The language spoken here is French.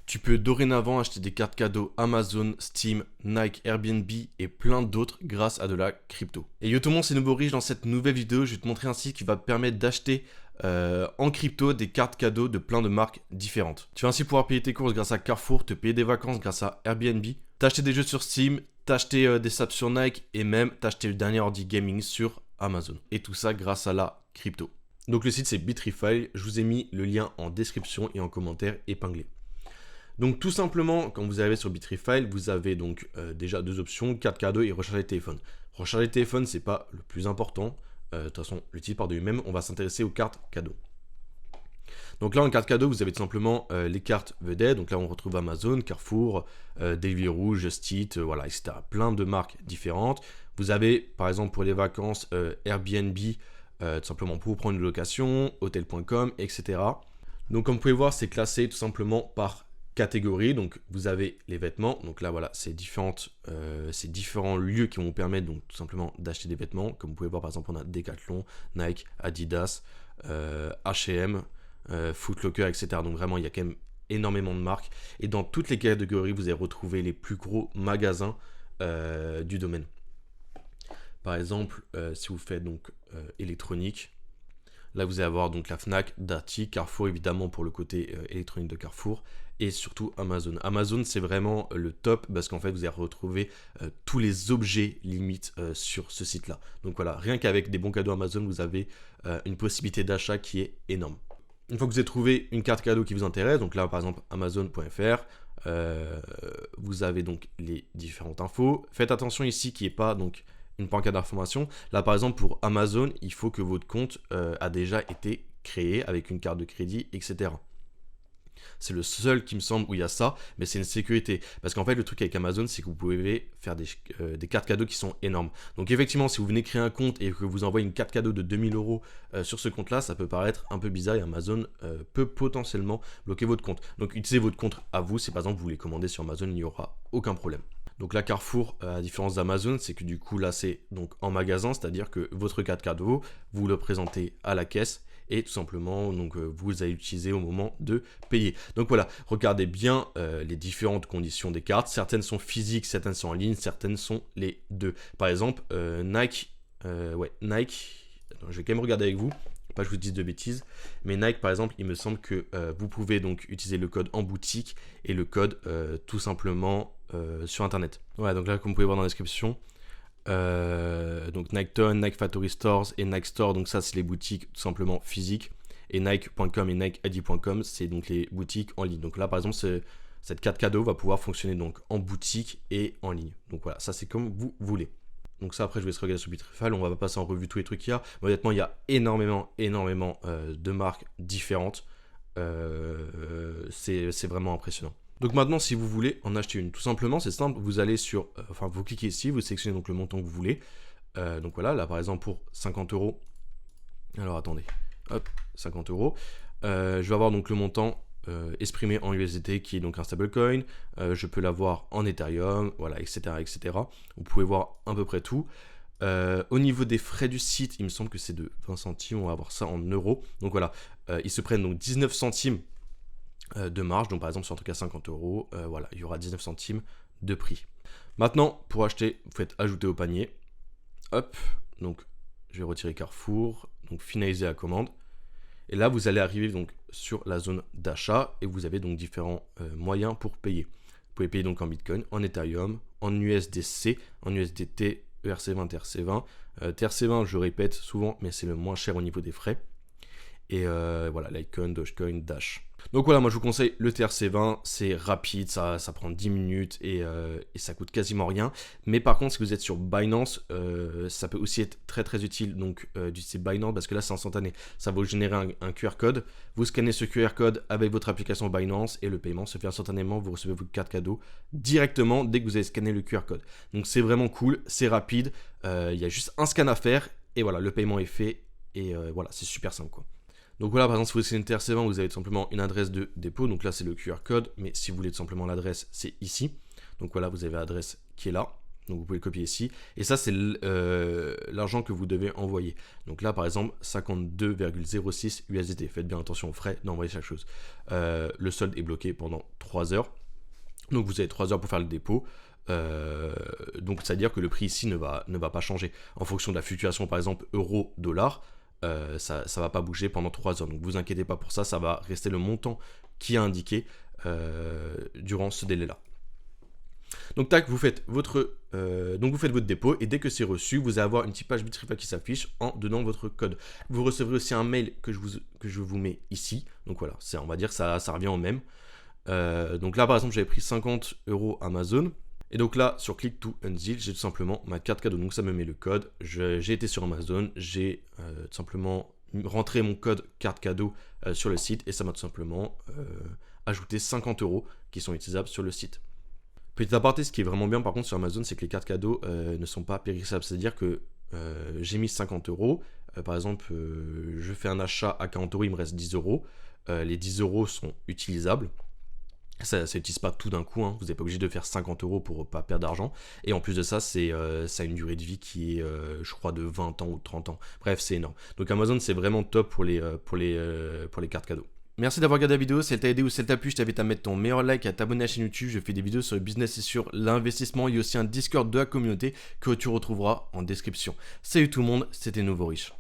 Tu peux dorénavant acheter des cartes cadeaux Amazon, Steam, Nike, Airbnb et plein d'autres grâce à de la crypto. Et yo tout le monde, c'est Nouveau Riche. Dans cette nouvelle vidéo, je vais te montrer un site qui va te permettre d'acheter en crypto des cartes cadeaux de plein de marques différentes. Tu vas ainsi pouvoir payer tes courses grâce à Carrefour, te payer des vacances grâce à Airbnb, t'acheter des jeux sur Steam, t'acheter des subs sur Nike et même t'acheter le dernier ordi gaming sur Amazon. Et tout ça grâce à la crypto. Donc le site c'est Bitrify, je vous ai mis le lien en description et en commentaire épinglé. Donc tout simplement, quand vous arrivez sur Bitrify, vous avez donc déjà deux options, carte cadeau et recharger téléphone. Recharger téléphone, c'est pas le plus important. De toute façon, le titre part de lui-même, on va s'intéresser aux cartes cadeaux. Donc là, en carte cadeau, vous avez tout simplement les cartes vedettes. Donc là, on retrouve Amazon, Carrefour, Deliveroo, Just Eat, voilà, etc. Plein de marques différentes. Vous avez, par exemple, pour les vacances, Airbnb, tout simplement pour prendre une location, Hotel.com, etc. Donc comme vous pouvez voir, c'est classé tout simplement par catégorie. Donc vous avez les vêtements, donc là voilà, c'est différents lieux qui vont vous permettre donc tout simplement d'acheter des vêtements. Comme vous pouvez voir, par exemple, on a Decathlon, Nike, Adidas, H&M, Foot Locker, etc. Donc vraiment, il y a quand même énormément de marques, et dans toutes les catégories vous allez retrouver les plus gros magasins du domaine. Par exemple, si vous faites donc électronique, là vous allez avoir donc la Fnac, Darty, Carrefour évidemment pour le côté électronique de Carrefour, et surtout Amazon. Amazon, c'est vraiment le top parce qu'en fait vous allez retrouver tous les objets limite sur ce site là. Donc voilà, rien qu'avec des bons cadeaux Amazon, vous avez une possibilité d'achat qui est énorme. Une fois que vous avez trouvé une carte cadeau qui vous intéresse, donc là par exemple Amazon.fr, vous avez donc les différentes infos. Faites attention ici qu'il n'y ait pas donc une pancarte d'information. Là par exemple pour Amazon, il faut que votre compte a déjà été créé avec une carte de crédit, etc. C'est le seul qui me semble où il y a ça, mais c'est une sécurité. Parce qu'en fait, le truc avec Amazon, c'est que vous pouvez faire des cartes cadeaux qui sont énormes. Donc effectivement, si vous venez créer un compte et que vous envoyez une carte cadeau de 2000 € sur ce compte-là, ça peut paraître un peu bizarre et Amazon peut potentiellement bloquer votre compte. Donc utilisez votre compte à vous. Si par exemple vous voulez commander sur Amazon, il n'y aura aucun problème. Donc là, Carrefour, à la différence d'Amazon, c'est que du coup là c'est donc en magasin, c'est-à-dire que votre carte cadeau, vous le présentez à la caisse et tout simplement donc vous allez l'utiliser au moment de payer. Donc voilà, regardez bien les différentes conditions des cartes. Certaines sont physiques, certaines sont en ligne, certaines sont les deux. Par exemple, Nike, attends, je vais quand même regarder avec vous, pas que je vous dise de bêtises, mais Nike par exemple, il me semble que vous pouvez donc utiliser le code en boutique et le code tout simplement sur internet. Ouais, donc là comme vous pouvez voir dans la description, donc Niketon, Nike Factory Stores et Nike Store, donc ça c'est les boutiques tout simplement physiques, et Nike.com et NikeAdi.com c'est donc les boutiques en ligne. Donc là par exemple cette carte cadeau va pouvoir fonctionner donc en boutique et en ligne. Donc voilà, ça c'est comme vous voulez. Donc ça après je vais se regarder sur Bitrify, on va pas passer en revue tous les trucs qu'il y a, mais honnêtement il y a énormément de marques différentes, c'est vraiment impressionnant. Donc maintenant, si vous voulez en acheter une, tout simplement, c'est simple, vous allez sur, vous cliquez ici, vous sélectionnez donc le montant que vous voulez. Donc voilà, là par exemple pour 50 €. Alors attendez, hop, 50 €. Je vais avoir donc le montant exprimé en USDT qui est donc un stablecoin. Je peux l'avoir en Ethereum, voilà, etc., etc. Vous pouvez voir à peu près tout. Au niveau des frais du site, il me semble que c'est de 20 centimes, on va avoir ça en euros. Donc voilà, ils se prennent donc 19 centimes de marge, donc par exemple sur un truc à 50 €, voilà, il y aura 19 centimes de prix. Maintenant, pour acheter, vous faites ajouter au panier, hop, donc je vais retirer Carrefour, donc finaliser la commande, et là vous allez arriver donc sur la zone d'achat, et vous avez donc différents moyens pour payer. Vous pouvez payer donc en Bitcoin, en Ethereum, en USDC, en USDT, ERC20, TRC20. TRC20, je répète souvent, mais c'est le moins cher au niveau des frais. Et voilà, Litecoin, Dogecoin, Dash. Donc voilà, moi je vous conseille le TRC20, c'est rapide, ça prend 10 minutes et ça coûte quasiment rien. Mais par contre, si vous êtes sur Binance, ça peut aussi être très très utile donc d'utiliser Binance parce que là c'est instantané. Ça va vous générer un QR code, vous scannez ce QR code avec votre application Binance et le paiement se fait instantanément, vous recevez votre carte cadeau directement dès que vous avez scanné le QR code. Donc c'est vraiment cool, c'est rapide, il y a juste un scan à faire et voilà, le paiement est fait et voilà, c'est super simple quoi. Donc voilà, par exemple, si vous scannez TRC20, vous avez tout simplement une adresse de dépôt. Donc là, c'est le QR code. Mais si vous voulez tout simplement l'adresse, c'est ici. Donc voilà, vous avez l'adresse qui est là. Donc vous pouvez le copier ici. Et ça, c'est l'argent que vous devez envoyer. Donc là, par exemple, 52,06 USDT. Faites bien attention aux frais d'envoyer chaque chose. Le solde est bloqué pendant 3 heures. Donc vous avez 3 heures pour faire le dépôt. Donc c'est-à-dire que le prix ici ne va pas changer. En fonction de la fluctuation, par exemple, euro-dollar, ça ne va pas bouger pendant 3 heures. Donc vous inquiétez pas pour ça, ça va rester le montant qui est indiqué durant ce délai-là. Donc tac, vous faites votre dépôt et dès que c'est reçu, vous allez avoir une petite page Bitrefy qui s'affiche en donnant votre code. Vous recevrez aussi un mail que je vous mets ici. Donc voilà, on va dire ça revient au même. Donc là par exemple j'avais pris 50 € Amazon. Et donc là sur Click to Unzip, j'ai tout simplement ma carte cadeau. Donc ça me met le code. J'ai été sur Amazon, j'ai tout simplement rentré mon code carte cadeau sur le site et ça m'a tout simplement ajouté 50 € qui sont utilisables sur le site. Petit aparté, ce qui est vraiment bien par contre sur Amazon, c'est que les cartes cadeaux ne sont pas périssables. C'est-à-dire que j'ai mis 50 €. Par exemple, je fais un achat à 40 €, il me reste 10 €. Les 10 € sont utilisables. Ça n'utilise pas tout d'un coup, hein. Vous n'êtes pas obligé de faire 50 € pour pas perdre d'argent. Et en plus de ça, ça a une durée de vie qui est, je crois, de 20 ans ou 30 ans. Bref, c'est énorme. Donc Amazon, c'est vraiment top pour les cartes cadeaux. Merci d'avoir regardé la vidéo, si elle t'a aidé ou si elle t'a plu, je t'invite à mettre ton meilleur like et à t'abonner à la chaîne YouTube. Je fais des vidéos sur le business et sur l'investissement. Il y a aussi un Discord de la communauté que tu retrouveras en description. Salut tout le monde, c'était Nouveau Riche.